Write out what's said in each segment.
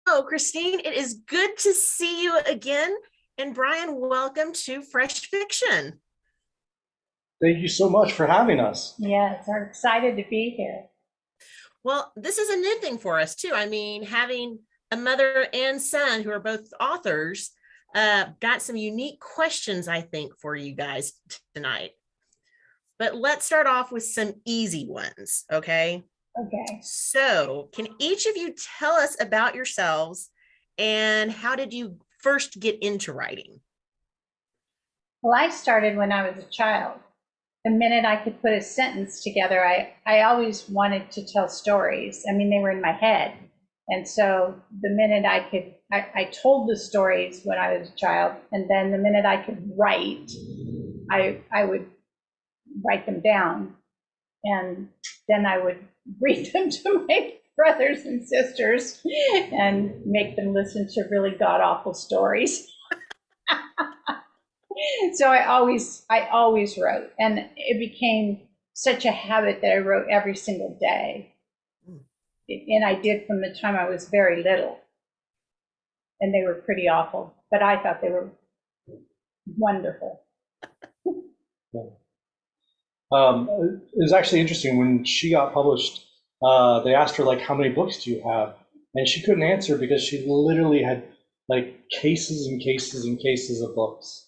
Christine, it is good to see you again. And Brian, welcome to Fresh Fiction. Thank you so much for having us. Yes, we're excited to be here. Well, this is a new thing for us too. I mean, having a mother and son who are both authors, got some unique questions, I think, for you guys tonight. But let's start off with some easy ones, okay? Okay. So, can each of you tell us about yourselves and how did you first get into writing? Well, I started when I was a child. The minute I could put a sentence together, I always wanted to tell stories. I mean, they were in my head. And so the minute I told the stories when I was a child, and then the minute I could write, I would write them down. And then I would read them to my brothers and sisters and make them listen to really god-awful stories. So I always wrote, and it became such a habit that I wrote every single day. And I did from the time I was very little. And they were pretty awful, but I thought they were wonderful. It was actually interesting when she got published. They asked her like, "How many books do you have?" And she couldn't answer because she literally had like cases and cases and cases of books.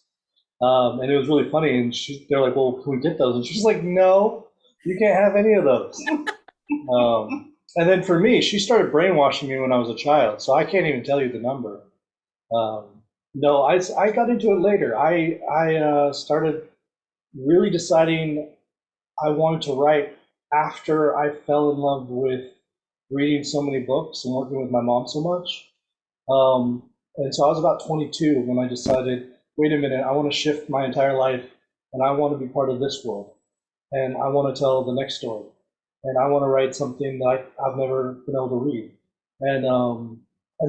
And it was really funny. And they're like, "Well, can we get those?" And she's like, "No, you can't have any of those." And then for me, she started brainwashing me when I was a child, so I can't even tell you the number. No, I got into it later. I started really deciding I wanted to write after I fell in love with reading so many books and working with my mom so much. And so I was about 22 when I decided, wait a minute, I want to shift my entire life and I want to be part of this world. And I want to tell the next story. And I want to write something that I've never been able to read. And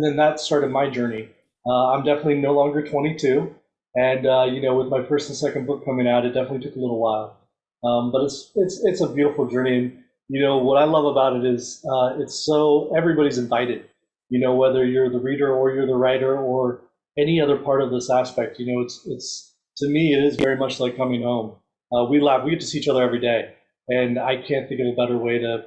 then that started my journey. I'm definitely no longer 22. And with my first and second book coming out, it definitely took a little while. But it's a beautiful journey. And what I love about it is it's so everybody's invited. Whether you're the reader or you're the writer or any other part of this aspect. It's to me it is very much like coming home. We laugh. We get to see each other every day, and I can't think of a better way to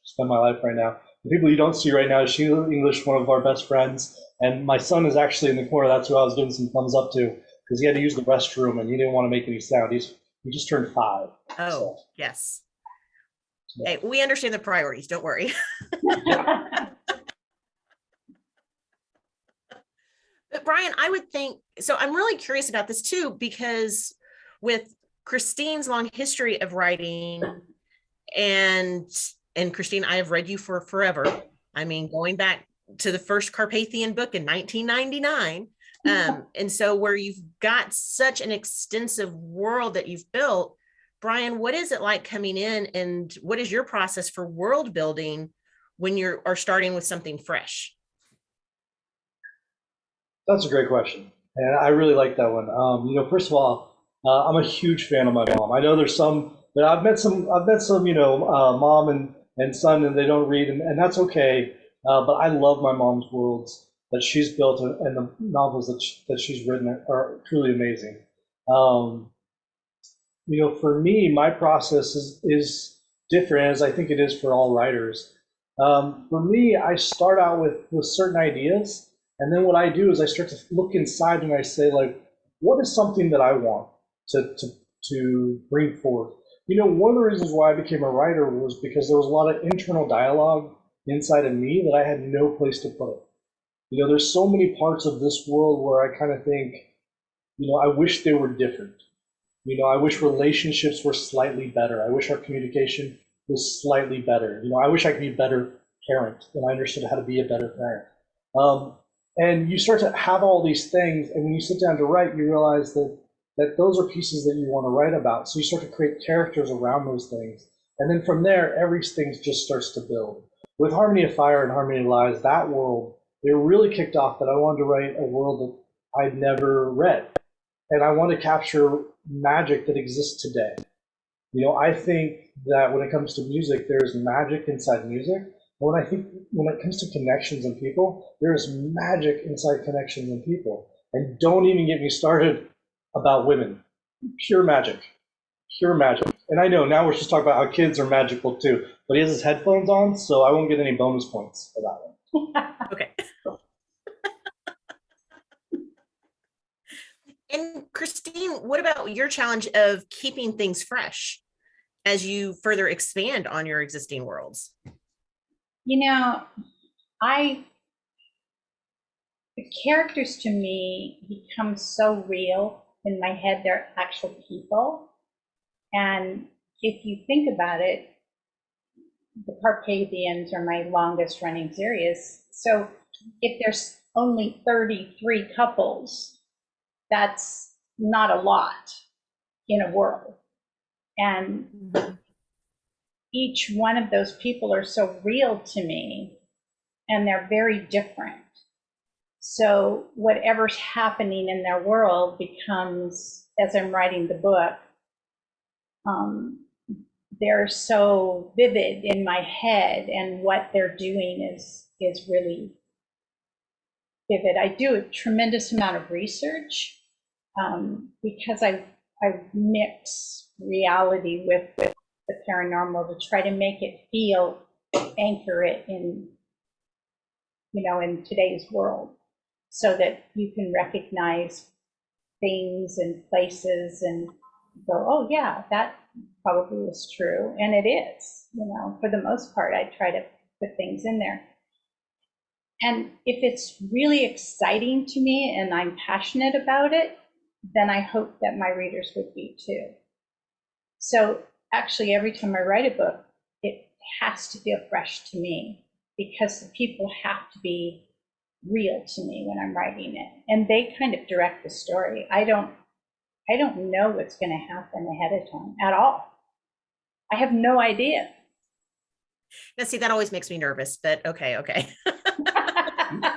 spend my life right now. The people you don't see right now is Sheila English, one of our best friends, and my son is actually in the corner. That's who I was giving some thumbs up to because he had to use the restroom and he didn't want to make any sound. He just turned 5. Oh, so. Yes. Yeah. Hey, we understand the priorities. Don't worry. But Brian, I would think, so I'm really curious about this too, because with Christine's long history of writing and Christine, I have read you for forever. I mean, going back to the first Carpathian book in 1999. And so where you've got such an extensive world that you've built, Brian, what is it like coming in and what is your process for world building when you are starting with something fresh? That's a great question. And I really like that one. First of all, I'm a huge fan of my mom. I know there's some that I've met some, mom and son, and they don't read, and that's okay. But I love my mom's worlds that she's built, and the novels that she's written are truly amazing. For me, my process is different, as I think it is for all writers. For me, I start out with certain ideas, and then what I do is I start to look inside and I say, like, what is something that I want to bring forth? One of the reasons why I became a writer was because there was a lot of internal dialogue inside of me that I had no place to put it. There's so many parts of this world where I kind of think, I wish they were different. I wish relationships were slightly better. I wish our communication was slightly better. I wish I could be a better parent and I understood how to be a better parent. And you start to have all these things, and when you sit down to write, you realize that those are pieces that you want to write about. So you start to create characters around those things. And then from there, everything just starts to build. With Harmony of Fire and Harmony of Lies, that world, it really kicked off that I wanted to write a world that I'd never read. And I want to capture magic that exists today. I think that when it comes to music, there's magic inside music, When I think when it comes to connections and people, there is magic inside connections and people. And don't even get me started about women. Pure magic. Pure magic. And I know now we're just talking about how kids are magical too, but he has his headphones on, so I won't get any bonus points for that one. Okay. And Christine, what about your challenge of keeping things fresh as you further expand on your existing worlds? You know, the characters to me become so real in my head, they're actual people. And if you think about it, the Carpathians are my longest running series. So if there's only 33 couples, that's not a lot in a world. And each one of those people are so real to me, and they're very different. So whatever's happening in their world becomes, as I'm writing the book, they're so vivid in my head, and what they're doing is really vivid. I do a tremendous amount of research because I mix reality with the paranormal to try to make it feel, anchor it in, in today's world, so that you can recognize things and places and go, oh yeah, that probably is true. And it is, for the most part, I try to put things in there. And if it's really exciting to me and I'm passionate about it, then I hope that my readers would be too. So actually, every time I write a book, it has to feel fresh to me, because the people have to be real to me when I'm writing it. And they kind of direct the story. I don't know what's going to happen ahead of time at all. I have no idea. Now, see, that always makes me nervous, but okay.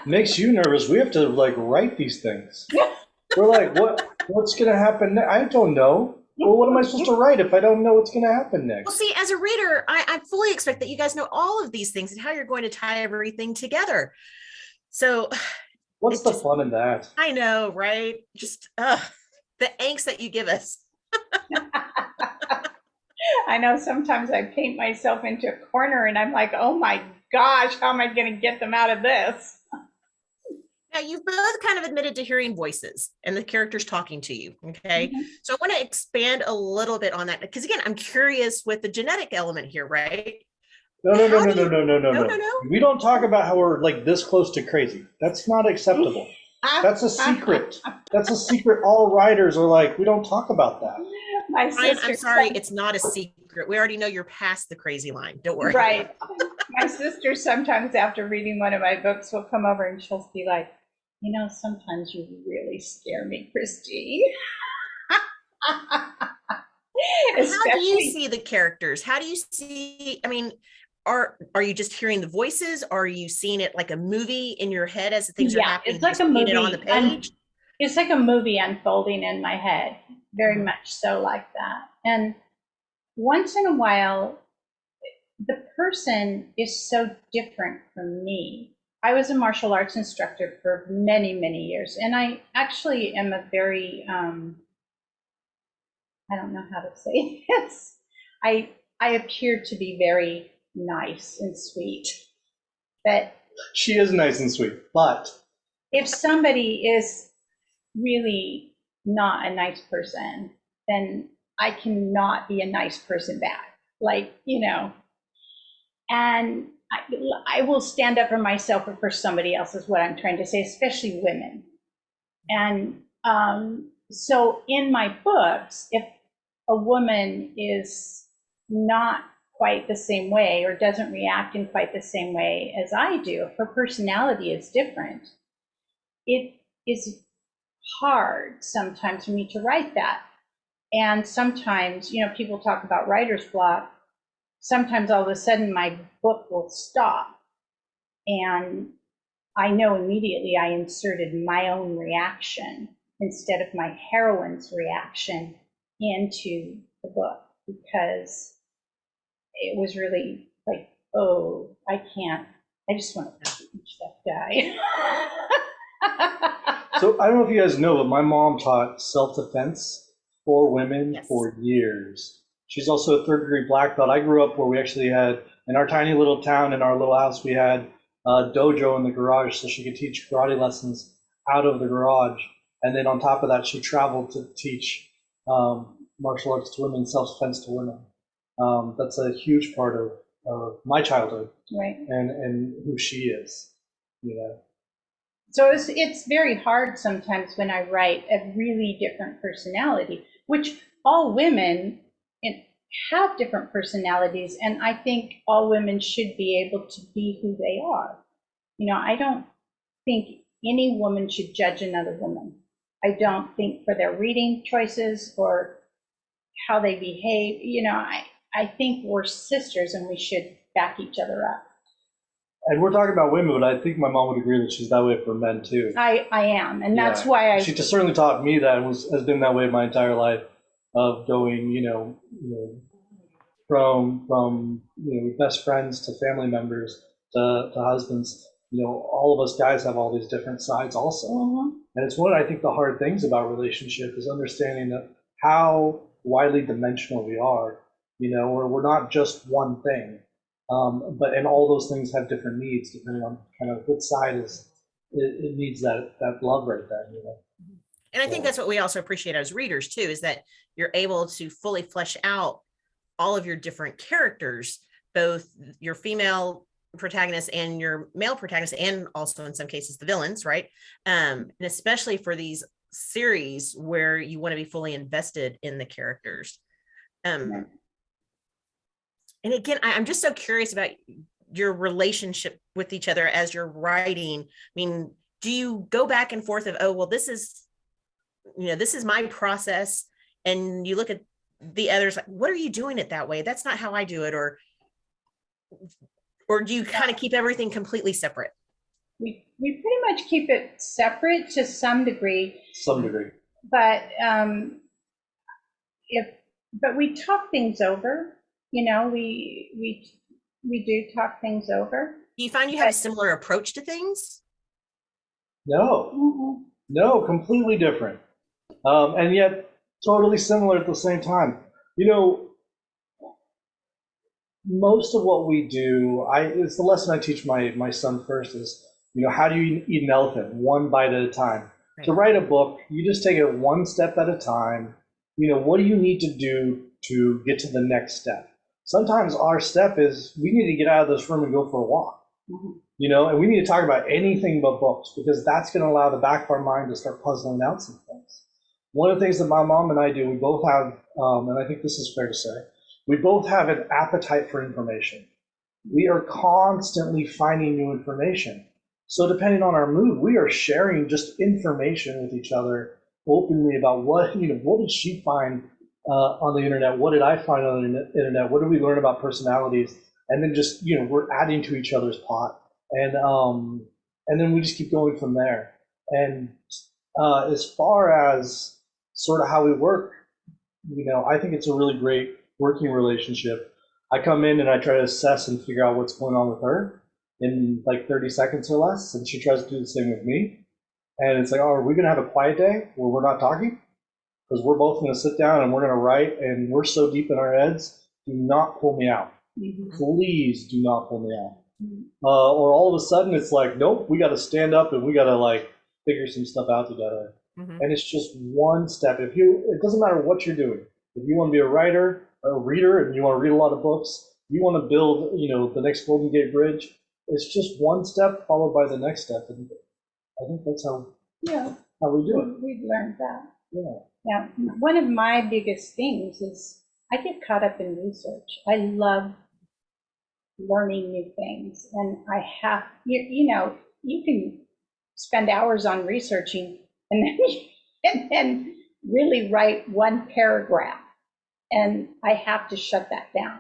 Makes you nervous. We have to write these things. We're like, what's going to happen next? I don't know. Well, what am I supposed to write if I don't know what's going to happen next? Well, see, as a reader, I fully expect that you guys know all of these things and how you're going to tie everything together. So what's the fun in that? I know, right? Just the angst that you give us. I know sometimes I paint myself into a corner and I'm like, oh my gosh, how am I going to get them out of this? Now, you've both kind of admitted to hearing voices and the characters talking to you, okay? Mm-hmm. So I want to expand a little bit on that, because again, I'm curious with the genetic element here, right? No. We don't talk about how we're this close to crazy. That's not acceptable. That's a secret. That's a secret. All writers are like, we don't talk about that. Ryan, I'm sorry, it's not a secret. We already know you're past the crazy line. Don't worry. Right. My sister sometimes, after reading one of my books, will come over and she'll be like, sometimes you really scare me, Christine. How do you see the characters? How do you see, are you just hearing the voices? Are you seeing it like a movie in your head as things are happening? It's like a movie on the page? It's like a movie unfolding in my head, very much so like that. And once in a while, the person is so different from me. I was a martial arts instructor for many, many years, and I actually am a very, I don't know how to say this. I appear to be very nice and sweet, but she is nice and sweet. But if somebody is really not a nice person, then I cannot be a nice person back. And I will stand up for myself or for somebody else, is what I'm trying to say, especially women. And so in my books, if a woman is not quite the same way or doesn't react in quite the same way as I do, if her personality is different, it is hard sometimes for me to write that. And sometimes, people talk about writer's block. Sometimes all of a sudden my book will stop, and I know immediately I inserted my own reaction instead of my heroine's reaction into the book, because it was really oh, I can't. I just want to punch that guy. So I don't know if you guys know, but my mom taught self-defense for women Yes. for years. She's also a third-degree black belt. I grew up where we actually had, in our tiny little town, in our little house, we had a dojo in the garage so she could teach karate lessons out of the garage. And then on top of that, she traveled to teach martial arts to women, self-defense to women. That's a huge part of my childhood, Right. and who she is, you know. So it's very hard sometimes when I write a really different personality, which all women have different personalities, and I think all women should be able to be who they are. You know, I don't think any woman should judge another woman. I don't think for their reading choices or how they behave. You know, I think we're sisters and we should back each other up. And we're talking about women, but I think my mom would agree that she's that way for men too. I am, and that's why She just certainly taught me that, and has been that way my entire life, of going, from best friends to family members to husbands. You know, all of us guys have all these different sides also, and it's one of, I think, the hard things about relationship is understanding that how widely dimensional we are. You know, where we're not just one thing. And all those things have different needs depending on kind of which side it needs that love right there, you know. And I think that's what we also appreciate as readers too, is that you're able to fully flesh out all of your different characters, both your female protagonist and your male protagonist, and also in some cases the villains, right? And especially for these series where you want to be fully invested in the characters. And again, I'm just so curious about your relationship with each other as you're writing. I mean, do you go back and forth of, oh, well, this is my process, and you look at the others, like, what are you doing it that way? That's not how I do it. Or do you kind of keep everything completely separate? We pretty much keep it separate to some degree. Some degree. But but we talk things over. You know, we do talk things over. Do you find you have a similar approach to things? No, no, completely different, and yet totally similar at the same time. You know, most of what we do, it's the lesson I teach my son first is, you know, how do you eat an elephant? One bite at a time. Right. To write a book, you just take it one step at a time. You know, what do you need to do to get to the next step? Sometimes our step is we need to get out of this room and go for a walk, you know, and we need to talk about anything but books, because that's going to allow the back of our mind to start puzzling out some things. One of the things that my mom and I do, we both have, and I think this is fair to say, we both have an appetite for information. We are constantly finding new information. So depending on our mood, we are sharing just information with each other openly about what did she find on the internet? What did I find on the internet? What did we learn about personalities? And then just, you know, we're adding to each other's pot. And then we just keep going from there. And as far as sort of how we work, you know, I think it's a really great working relationship. I come in and I try to assess and figure out what's going on with her in like 30 seconds or less. And she tries to do the same with me. And it's like, oh, are we going to have a quiet day where we're not talking? Because we're both going to sit down and we're going to write, and we're so deep in our heads, do not pull me out. Please do not pull me out. Or all of a sudden it's like, nope, we got to stand up and we got to like figure some stuff out together. And it's just one step. It doesn't matter what you're doing. If you want to be a writer, a reader, and you want to read a lot of books, you want to build, you know, the next Golden Gate Bridge, it's just one step followed by the next step. And I think that's how we do it. We've learned that. Yeah. One of my biggest things is I get caught up in research. I love learning new things, and I have, you know, you can spend hours on researching and then really write one paragraph, and I have to shut that down,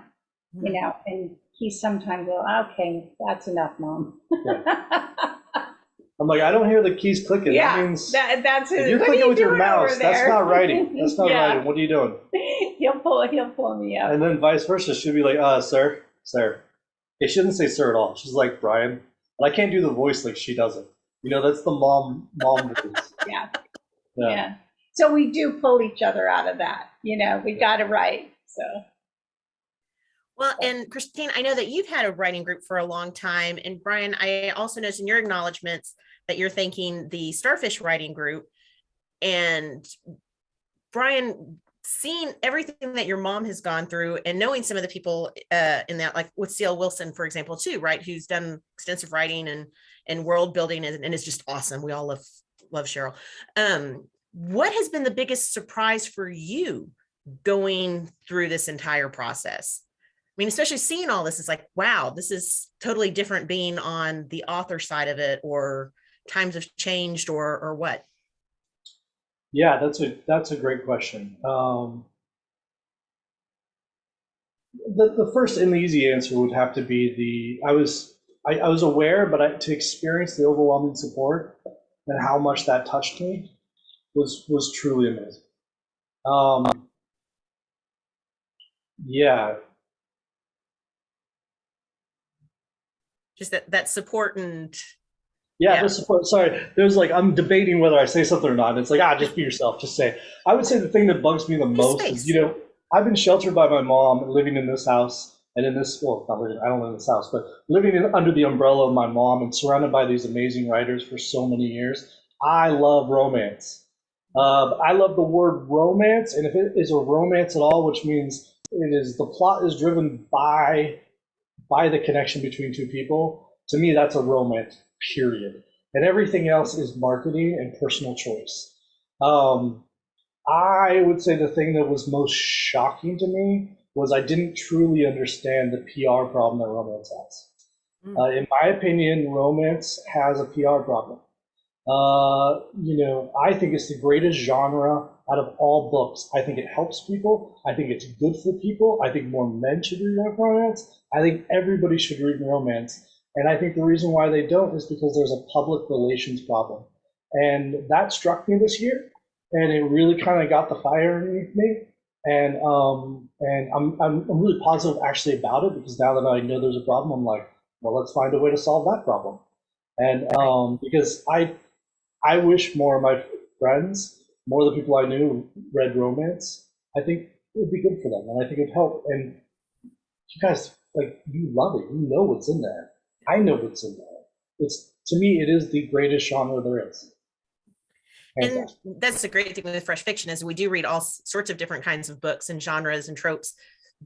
you know, and he sometimes will, okay, that's enough, Mom. I'm like, I don't hear the keys clicking. Yeah, that means that's if you're clicking with your mouse, that's not writing. That's not writing. What are you doing? He'll pull me up. And then vice versa. She'll be like, sir, Yeah, she doesn't say sir at all. She's like Brian, but I can't do the voice like she does it. That's the mom voice. Yeah, Yeah. yeah. So we do pull each other out of that. We got it right. So Well, and Christine, I know that you've had a writing group for a long time. And Brian, I also noticed in your acknowledgments that you're thanking the Starfish Writing Group. And Brian, seeing everything that your mom has gone through and knowing some of the people in that, like with C.L. Wilson, for example, too, right, who's done extensive writing and world building and is just awesome. We all love Cheryl. What has been the biggest surprise for you going through this entire process? I mean, especially seeing all this, it's like, wow, this is totally different being on the author side of it, or times have changed, or what? Yeah, that's a great question. The first and the easy answer would have to be I was aware, but to experience the overwhelming support and how much that touched me was truly amazing. Yeah, Just that support and yeah, yeah. the support. Sorry, there's like I'm debating whether I say something or not. It's like just be yourself. Just say. I would say the thing that bugs me the most is Space. I've been sheltered by my mom, living in this house and in this not living. I don't live in this house, but living under the umbrella of my mom and surrounded by these amazing writers for so many years. I love romance. I love the word romance, and if it is a romance at all, which means the plot is driven by the connection between two people, to me, that's a romance, period. And everything else is marketing and personal choice. Um, I would say the thing that was most shocking to me was I didn't truly understand the PR problem that romance has. In my opinion, romance has a PR problem. I think it's the greatest genre out of all books. I think it helps people. I think it's good for people. I think more men should read romance. I think everybody should read romance. And I think the reason why they don't is because there's a public relations problem. And that struck me this year, and it really kind of got the fire underneath me. And I'm really positive actually about it, because now that I know there's a problem, I'm like, well, let's find a way to solve that problem. And because I wish more of my friends, more of the people I knew read romance. I think it would be good for them, and I think it'd help. And you guys, like, you love it. You know what's in there. I know what's in there. It's To me, it is the greatest genre there is. And Fantastic. that's the great thing with fresh fiction is we do read all sorts of different kinds of books and genres and tropes,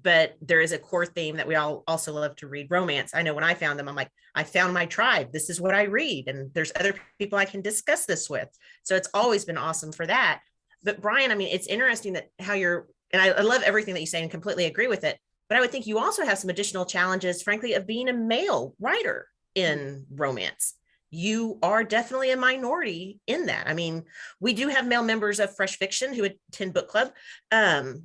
but there is a core theme that we all also love to read: romance. I know when I found them, I'm like, I found my tribe. This is what I read, and there's other people I can discuss this with. So it's always been awesome for that. But Brian, I mean, it's interesting that how you're, and I love everything that you say and completely agree with it. But I would think you also have some additional challenges, frankly, of being a male writer in romance. You are definitely a minority in that. I mean, we do have male members of Fresh Fiction who attend book club. And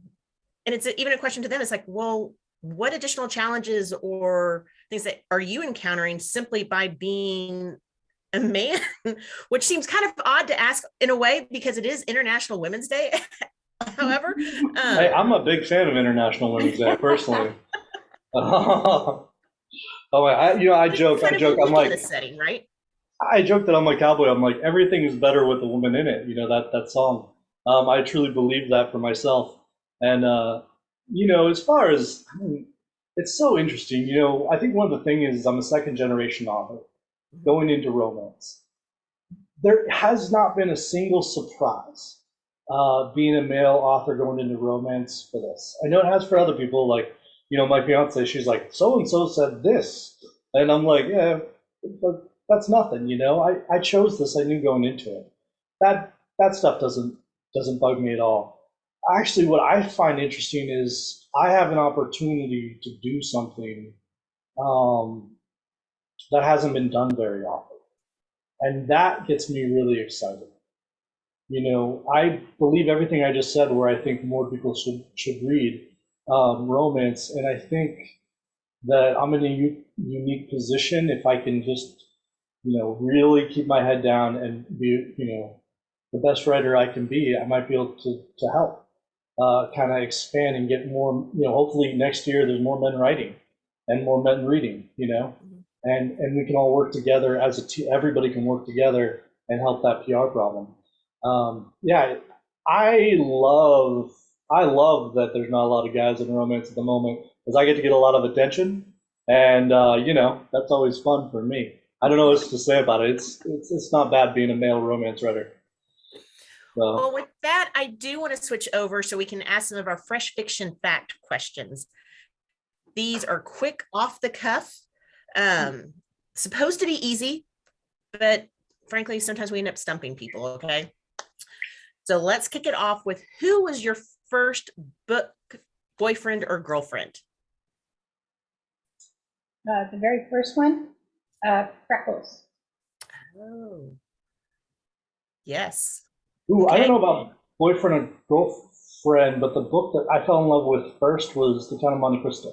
it's even a question to them. It's like, well, what additional challenges or things that are you encountering simply by being a man? Which seems kind of odd to ask in a way, because it is International Women's Day. However, Hey, I'm a big fan of International Women's Day, personally. I joke. kind of I'm unique in like, this setting, right? I joke that I'm like cowboy. I'm like, everything is better with a woman in it. That song. I truly believe that for myself. And as far as it's so interesting. I think one of the things is I'm a second generation author going into romance. There has not been a single surprise being a male author going into romance for this. I know it has for other people. Like, my fiance, she's like, so and so said this, and I'm like, yeah, but that's nothing. I chose this. I knew going into it. That stuff doesn't bug me at all. Actually, what I find interesting is I have an opportunity to do something um, that hasn't been done very often, and that gets me really excited. I believe everything I just said, where I think more people should read romance, and I think that I'm in a unique position if I can just really keep my head down and be, the best writer I can be. I might be able to help kind of expand and get more, hopefully next year there's more men writing. and more men reading, you know, and we can all work together as a team. Everybody can work together and help that PR problem. Yeah, I love that there's not a lot of guys in romance at the moment because I get to get a lot of attention, and you know, that's always fun for me. I don't know what else to say about it. It's not bad being a male romance writer. So. Well, with that, I do want to switch over so we can ask some of our fresh fiction fact questions. These are quick, off the cuff, supposed to be easy, but frankly, sometimes we end up stumping people, okay? So let's kick it off with, who was your first book boyfriend or girlfriend? The very first one, Freckles. Oh, yes. Ooh, Okay. I don't know about boyfriend and girlfriend, but the book that I fell in love with first was The Count of Monte Cristo.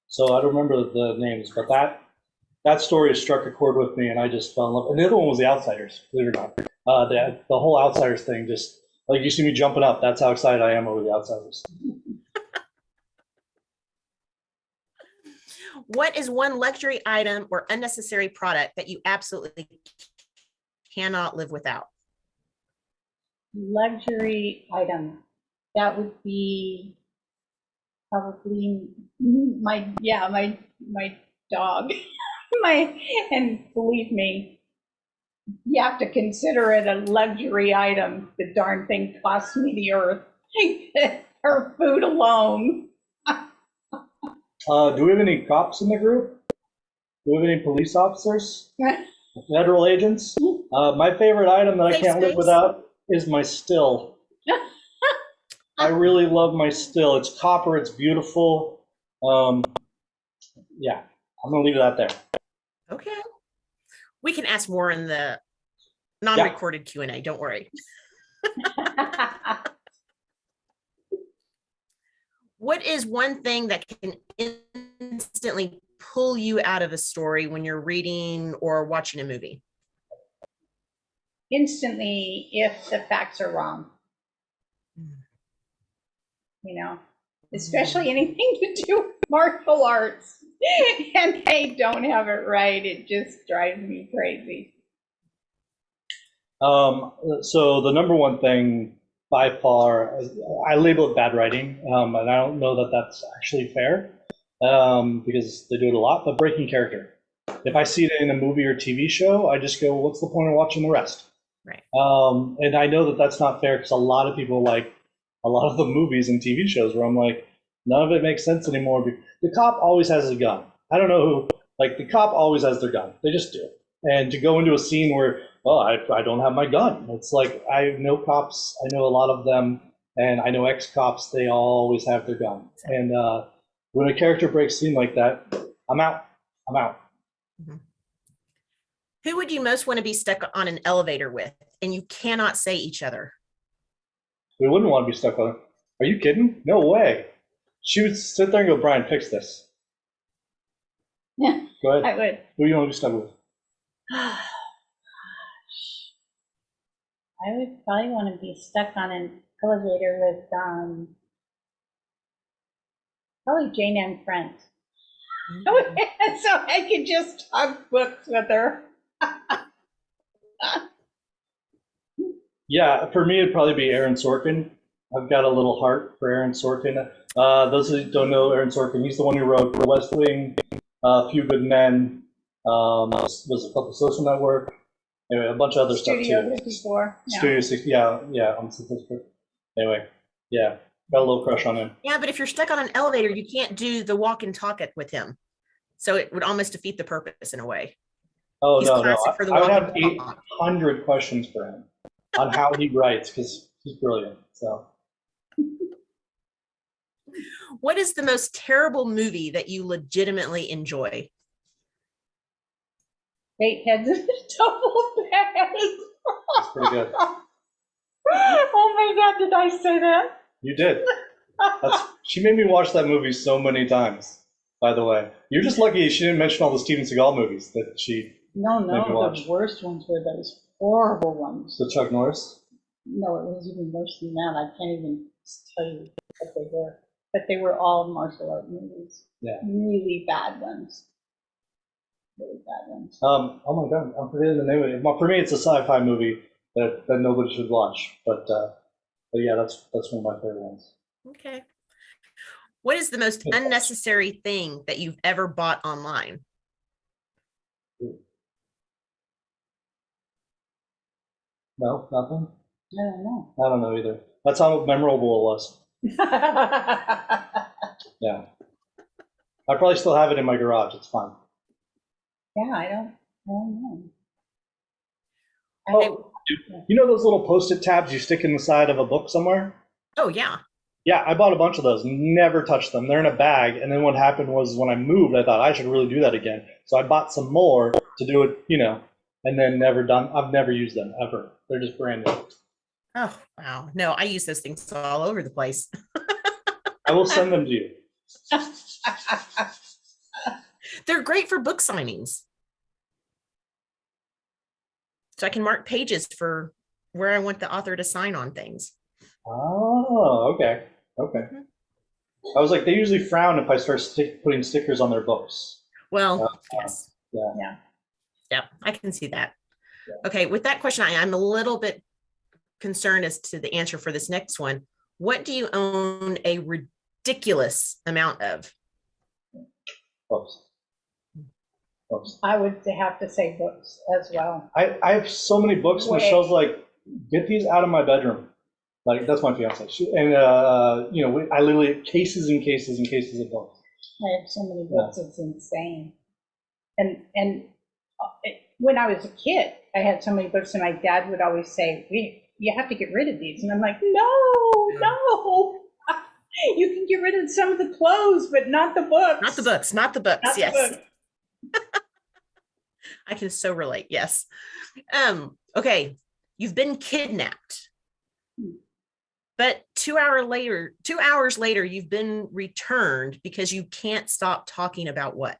So I don't remember the names, but that story struck a chord with me, and I just fell in love. And the other one was The Outsiders, believe it or not. The whole Outsiders thing, just like you see me jumping up, that's how excited I am over The Outsiders. What is one luxury item or unnecessary product that you absolutely cannot live without? Luxury item. That would be probably my dog. And believe me, you have to consider it a luxury item. The darn thing costs me the earth. Her food alone. Do we have any cops in the group? Do we have any police officers? Federal agents? My favorite item that I can't live without is my still. I really love my still. It's copper, it's beautiful. Yeah, I'm gonna leave that there. Okay. We can ask more in the non-recorded Q&A, don't worry. What is one thing that can instantly pull you out of a story when you're reading or watching a movie? Instantly, if the facts are wrong. You know, especially anything to do with martial arts, and they don't have it right, it just drives me crazy. So the number one thing by far, I label it bad writing, and I don't know that that's actually fair, because they do it a lot, but breaking character. If I see it in a movie or TV show, I just go, what's the point of watching the rest? Right. And I know that that's not fair because a lot of people like a lot of the movies and TV shows where I'm like, none of it makes sense anymore. The cop always has a gun. I don't know who, like the cop always has their gun. They just do. And to go into a scene where, oh, I don't have my gun. It's like, I know cops, I know a lot of them, and I know ex-cops, they always have their gun. And when a character breaks scene like that, I'm out. Mm-hmm. Who would you most want to be stuck on an elevator with and you cannot say each other? We wouldn't want to be stuck on it. Are you kidding? No way. She would sit there and go, Brian, fix this. Yeah, go ahead. I would. Who do you want to be stuck with? I would probably want to be stuck on an elevator with probably Jane and Friends. Mm-hmm. So I could just talk books with her. Yeah, for me, it'd probably be Aaron Sorkin. I've got a little heart for Aaron Sorkin. Those who don't know Aaron Sorkin, he's the one who wrote The West Wing, A Few Good Men, was it called The Social Network? Anyway, a bunch of other Studio stuff too. 54. Studio 60, yeah, on anyway, yeah, got a little crush on him. Yeah, but if you're stuck on an elevator, you can't do the walk and talk it with him. So it would almost defeat the purpose in a way. Oh, He's no. I would have 800 questions for him on how he writes, because he's brilliant. So, what is the most terrible movie that you legitimately enjoy? 8 heads in a double bed. That's pretty good. Oh my God, did I say that? You did. She made me watch that movie so many times, by the way. You're just lucky she didn't mention all the Steven Seagal movies that she No, the worst ones were those horrible ones. The Chuck Norris? No, it was even worse than that. I can't even tell you what they were. but they were all martial art movies. Yeah. Really bad ones. Really bad ones. Oh my God, I'm forgetting the name of it. Well, for me, it's a sci-fi movie that nobody should watch. But yeah, that's one of my favorite ones. Okay. What is the most unnecessary thing that you've ever bought online? No, nothing? I don't know. I don't know either. That's how memorable it was. Yeah. I probably still have it in my garage. It's fine. Yeah, I don't know. Oh, you know those little Post-it tabs you stick in the side of a book somewhere? Oh, yeah. Yeah, I bought a bunch of those, never touched them. They're in a bag, and then what happened was when I moved, I thought I should really do that again. So I bought some more to do it, and then I've never used them, ever. They're just brand new. Oh, wow. No, I use those things all over the place. I will send them to you. They're great for book signings. So I can mark pages for where I want the author to sign on things. Oh, okay. Okay. I was like, they usually frown if I start putting stickers on their books. Well, yes. Yeah, I can see that. Yeah. Okay, with that question, I'm a little bit concerned as to the answer for this next one. What do you own a ridiculous amount of? Books. I would have to say books as well. I have so many books. Michelle's like, get these out of my bedroom. Like, that's my fiance. And, I literally have cases and cases and cases of books. I have so many books, it's insane. And when I was a kid, I had so many books, and my dad would always say, you have to get rid of these. And I'm like, no. You can get rid of some of the clothes, but not the books. Not the books, not the books, Not yes. the books. I can so relate, yes. Okay, you've been kidnapped. But 2 hours later, you've been returned because you can't stop talking about what?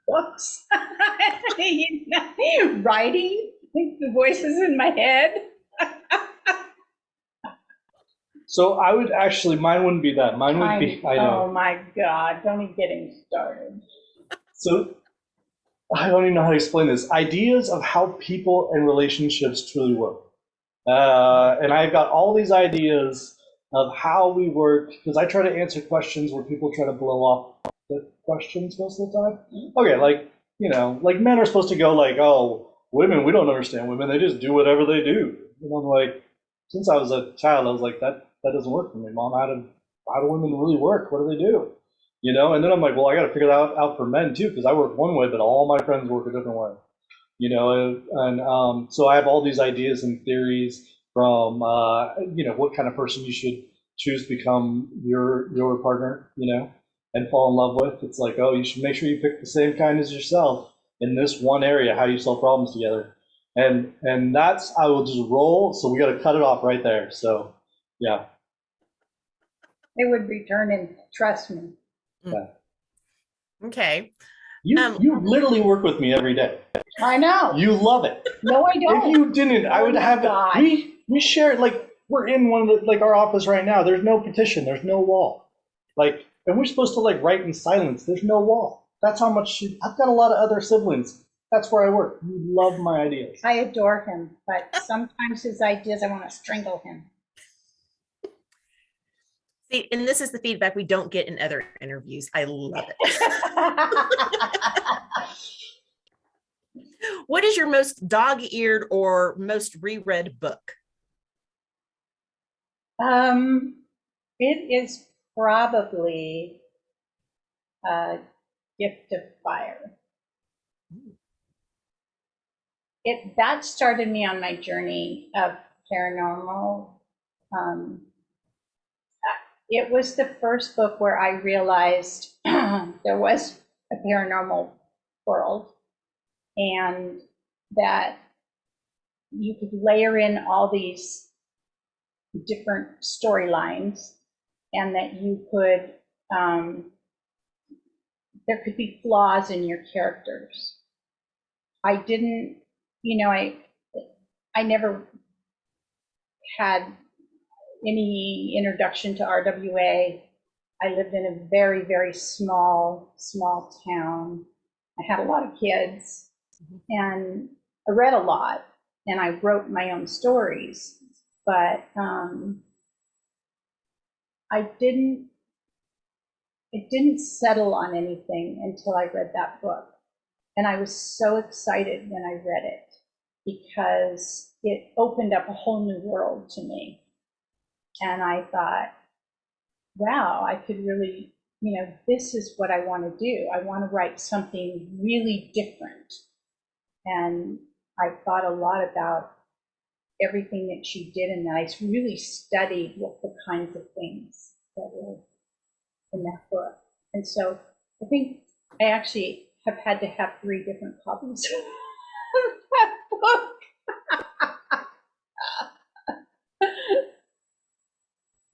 Books. Writing, the voices in my head. So I would actually, mine wouldn't be that. Mine would be, I know. Oh my God, don't even get me started. So I don't even know how to explain this. Ideas of how people and relationships truly work. And I've got all these ideas of how we work, because I try to answer questions where people try to blow off the questions most of the time. Okay, like men are supposed to go like, oh, women, we don't understand women. They just do whatever they do. And I'm like, since I was a child, I was like, that doesn't work for me, Mom. How do women really work? What do they do? And then I'm like, well, I got to figure that out for men too, because I work one way, but all my friends work a different way. So I have all these ideas and theories from, what kind of person you should choose to become your partner, and fall in love with. It's like, oh, you should make sure you pick the same kind as yourself in this one area. How do you solve problems together? And that's, I will just roll. So we got to cut it off right there. So, yeah. They would return and trust me. Yeah. Okay. You literally work with me every day. I know. You love it. No, I don't. If you didn't, I would have God. it. We share it, like we're in one of our office right now. There's no partition. There's no wall. And we're supposed to write in silence. There's no wall. That's how much I've got a lot of other siblings. That's where I work. You love my ideas. I adore him, but sometimes his ideas, I want to strangle him. See, and this is the feedback we don't get in other interviews. I love it. What is your most dog-eared or most reread book? It is probably Gift of Fire. That started me on my journey of paranormal. It was the first book where I realized there was a paranormal world, and that you could layer in all these different storylines, and that you could, there could be flaws in your characters. I didn't, I never had, any introduction to RWA. I lived in a very, very small town. I had a lot of kids, and I read a lot, and I wrote my own stories, but it didn't settle on anything until I read that book. And I was so excited when I read it because it opened up a whole new world to me. And I thought, wow, I could really, this is what I want to do. I want to write something really different. And I thought a lot about everything that she did in that. I really studied what the kinds of things that were in that book. And so I think I actually have had to have 3 different copies of that book.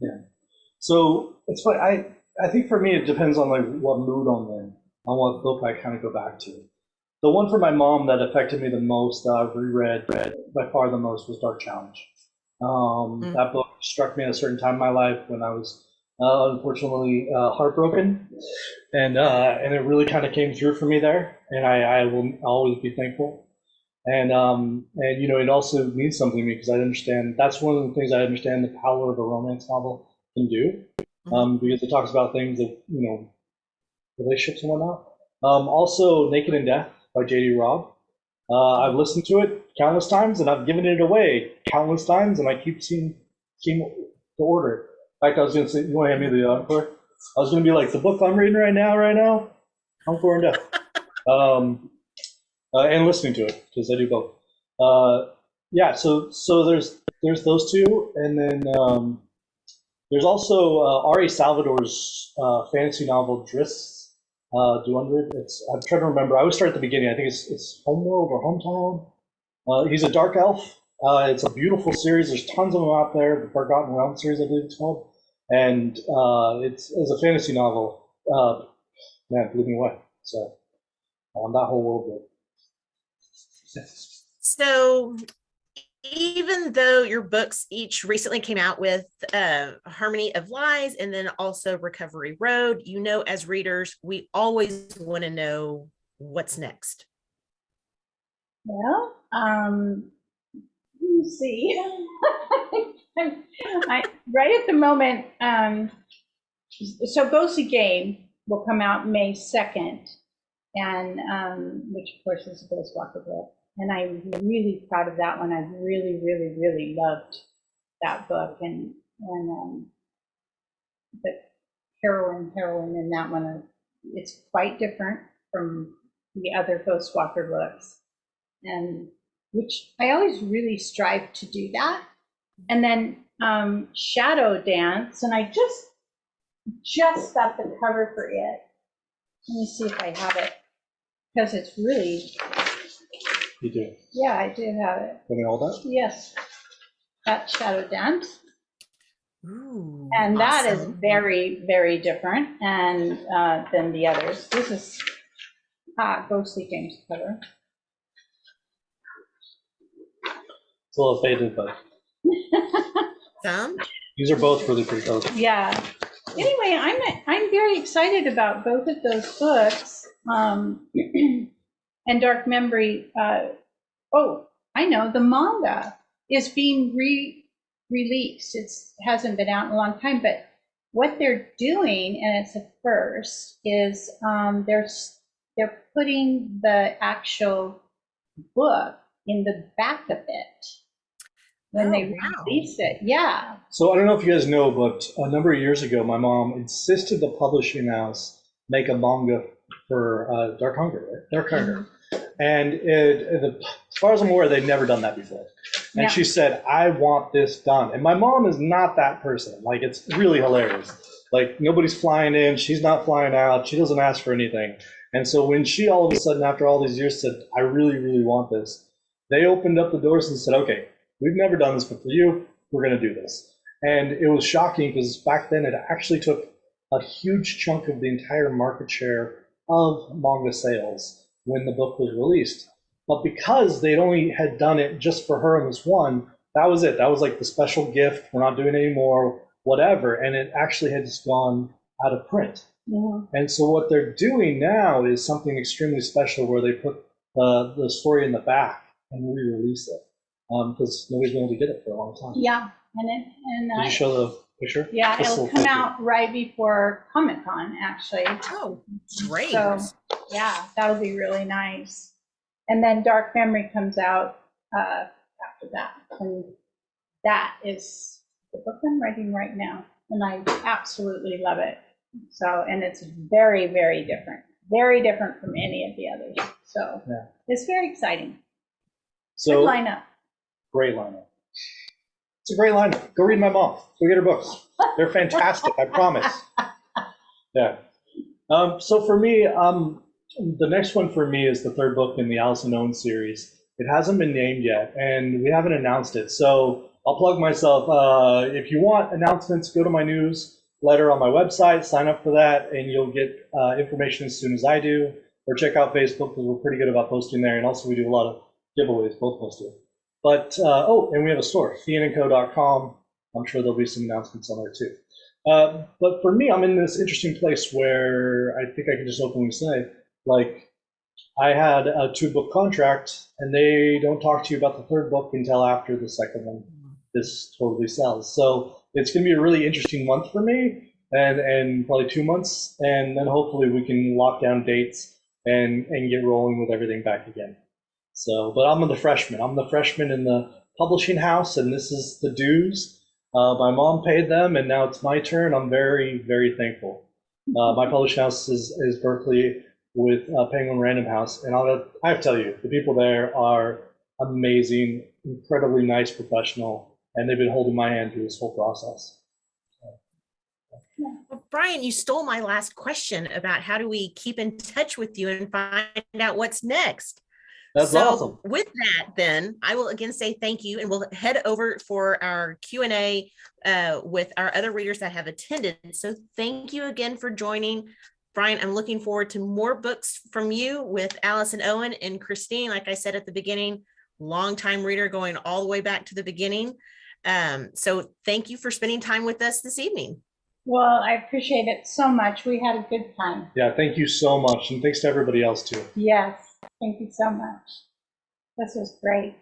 Yeah. So it's funny. I think for me it depends on like what mood I'm in, on what book I kind of go back to. The one for my mom that affected me the most, that I've reread by far the most, was Dark Challenge. That book struck me at a certain time in my life when I was unfortunately heartbroken, and it really kind of came through for me there, and I will always be thankful. And it also means something to me because I understand, that's one of the things I understand the power of a romance novel can do, because it talks about things that, relationships and whatnot. Also, Naked in Death by J.D. Robb. I've listened to it countless times, and I've given it away countless times, and I keep seeing the order. In fact, I was going to say, you want to hand me the encore? I was going to be like, the book I'm reading right now, Encore in Death. And listening to it, because I do both. So there's those two, and then there's also R.A. Salvador's fantasy novel Driss. I'm trying to remember. I always start at the beginning. I think it's Homeworld or Hometown. He's a dark elf. It's a beautiful series. There's tons of them out there. The Forgotten Realm series, I believe it's called. And it's a fantasy novel. Man, it blew me away. So that whole world. So even though your books each recently came out with Harmony of Lies and then also Recovery Road, as readers, we always want to know what's next. Well, let me see. Right at the moment, so Ghostly Game will come out May 2nd, and which of course is a GhostWalker book. And I'm really proud of that one. I really, really, really loved that book, and the heroine in that one, it's quite different from the other GhostWalker books, and which I always really strive to do that. And then Shadow Dance, and I just got the cover for it. Let me see if I have it, because it's really. You do? Yeah, I do have it. Can we hold that? Yes, that's Shadow Dance. Ooh, and that awesome. is very, very different than the others. This is Ghostly Games cover. It's a little faded, but Some? these are both really pretty colors. Yeah. Anyway, I'm very excited about both of those books. And Dark Memory. Oh, I know, the manga is being released. It hasn't been out in a long time, but what they're doing, and it's a first, is they're putting the actual book in the back of it when they release it. Yeah. So I don't know if you guys know, but a number of years ago, my mom insisted the publishing house make a manga for Dark Hunger, right? Dark Hunger. And as far as I'm aware, they've never done that before. And she said, I want this done. And my mom is not that person. Like, it's really hilarious. Like, nobody's flying in. She's not flying out. She doesn't ask for anything. And so when she all of a sudden, after all these years, said, I really, really want this, they opened up the doors and said, okay, we've never done this, but for you, we're going to do this. And it was shocking because back then it actually took a huge chunk of the entire market share of manga sales when the book was released. But because they'd only had done it just for her and this one, that was it. That was like the special gift. We're not doing it anymore, whatever. And it actually had just gone out of print. And so what they're doing now is something extremely special where they put the story in the back and re-release it because nobody's been able to get it for a long time. Yeah, Did you show the picture? Yeah, it'll come out right before Comic-Con, actually. Oh, great. So, yeah, that'll be really nice. And then Dark Memory comes out after that. And that is the book I'm writing right now. And I absolutely love it. So, and it's very, very different from any of the others. So it's very exciting. So good lineup. Great lineup. It's a great lineup. Go read my mom. Go get her books. They're fantastic. I promise. Yeah. So for me, the next one for me is the third book in the Alison Owen series. It hasn't been named yet, and we haven't announced it. So I'll plug myself. If you want announcements, go to my newsletter on my website, sign up for that, and you'll get information as soon as I do. Or check out Facebook because we're pretty good about posting there, and also we do a lot of giveaways, both of us do. But, and we have a store, feehanandco.com. I'm sure there'll be some announcements on there too. But for me, I'm in this interesting place where I think I can just openly say, like, I had a 2-book contract, and they don't talk to you about the third book until after the second one is totally sells. So it's going to be a really interesting month for me, and probably 2 months, and then hopefully we can lock down dates and get rolling with everything back again. So, but I'm the freshman. I'm the freshman in the publishing house, and this is the dues. My mom paid them, and now it's my turn. I'm very, very thankful. My publishing house is Berkeley with Penguin Random House, and I have to tell you, the people there are amazing, incredibly nice, professional, and they've been holding my hand through this whole process. Well, Brian, you stole my last question about how do we keep in touch with you and find out what's next. That's awesome. With that, then I will again say thank you, and we'll head over for our Q&A with our other readers that have attended. So thank you again for joining. Brian, I'm looking forward to more books from you with Alison Owen and Christine. Like I said at the beginning, longtime reader going all the way back to the beginning. So thank you for spending time with us this evening. Well, I appreciate it so much. We had a good time. Yeah, thank you so much. And thanks to everybody else too. Yes, thank you so much. This was great.